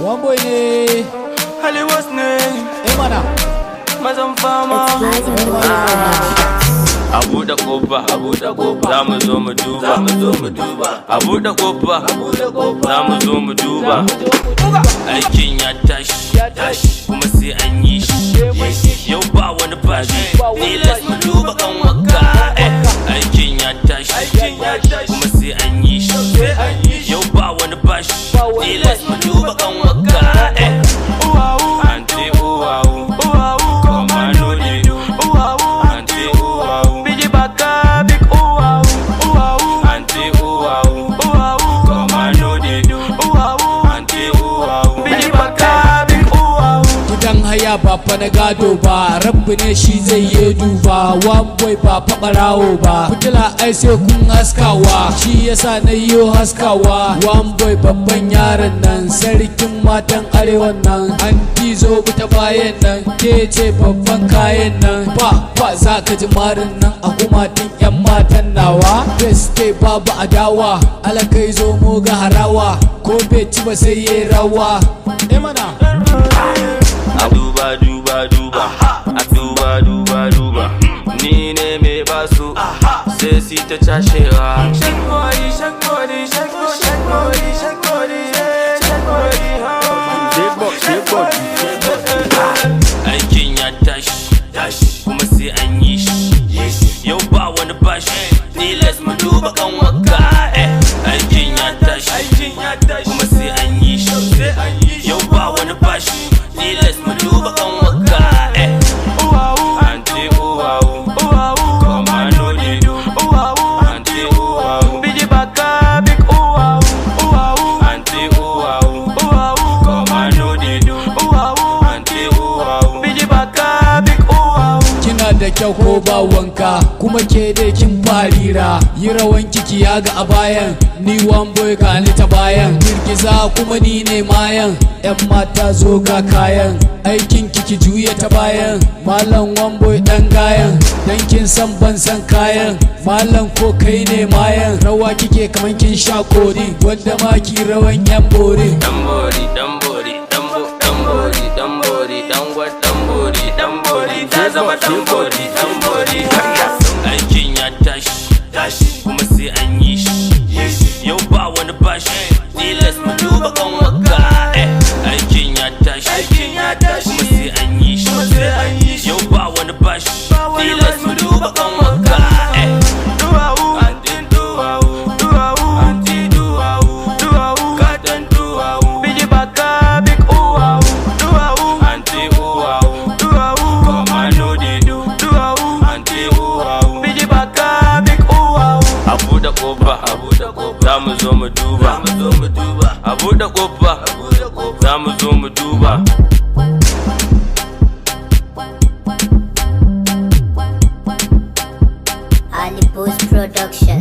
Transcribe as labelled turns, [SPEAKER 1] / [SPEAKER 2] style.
[SPEAKER 1] One boy ne.
[SPEAKER 2] Hollywood's name.
[SPEAKER 1] Mana.
[SPEAKER 2] Mazan fama. Abu da kofa, za mu zo mu duba, Abu da kofa, za mu zo mu duba. Aikin ya tashi, kuma sai an yi shi. Yau ba wani bashi, tilas mu duba kan waka. Aikin ya tashi, kuma sai an yi shi. Yau ba wani bashi, tilas mu duba kan waka. Ante uwawu, koma nodi. Ante uwawu, bigi baka big uwawu. Ante uwawu, koma nodi. Ante uwawu, bigi baka big uwawu.
[SPEAKER 1] Gidan haya ba fa na gado ba, rabbi ne shi zai yi duba. One boy ba fa barawo ba, fitila ai sai kun haskawa, shi yasa na yi haskawa. One boy babban yaron nan, sarkin matan arewan nan, an zo ta bayan nan, ke ce babban kayan nan. Ba za ka ji marin nan a kumatin yan matan nawa. Beste babu adawa, alakai zo mu ga harawa, ko bai ci ba sai yayi rawa. Mana.
[SPEAKER 2] A duba duba duba, a duba duba duba, ni ne mai basu sai si ta cashewa. Shakori, shakori, shakori, shakori, shakori, shakori. Aikin ya tashi, kuma sai an yi shi. Yau ba wani bashi, tilas mu duba kan waka. Aikin ya tashi, kuma sai an yi shi. Yau ba wani bashi, tilas mu duba kan waka. Ante uwawu, koma nodi. Ante uwawu, bigi baka big uwawu. Ante uwawu, koma nodi. Ante uwawu, bigi baka big uwawu.
[SPEAKER 1] Kina da kyau ko ba wanka, kuma ke dai kin farira. Yi rawan kiki ya ga a bayan, ni one boy ka ni ta bayan. Girgiza kuma ni ne mayan, yan mata zo ga kayan. Aikin kiki juya ta bayan, malam one boy dan gayan. Dan kin san ban san kayan, malam ko kai ne mayan. Rawa kike kaman kin sha kori, wanda ma ki rawan yan bori.
[SPEAKER 2] Dan bori, dan bori, dan bori, dan bori, dan bori, dan bori, ta zama dan bori, dan bori. Aikin ya tashi, kuma sai an yi shi. Yau ba wani bashi, tilas mu duba kan waka. Aikin ya tashi, kuma sai an yi shi. Yau ba wani bashi, tilas mu duba kan waka. Anti duwawu, katan duwawu, bigi baka big uwawu. Anti uwawu, koma nodi. Anti uwawu, bigi baka big uwawu. Abu da kofa, za mu zo mu duba. Abu da kofa, za mu zo mu duba.
[SPEAKER 3] Ali Post Production.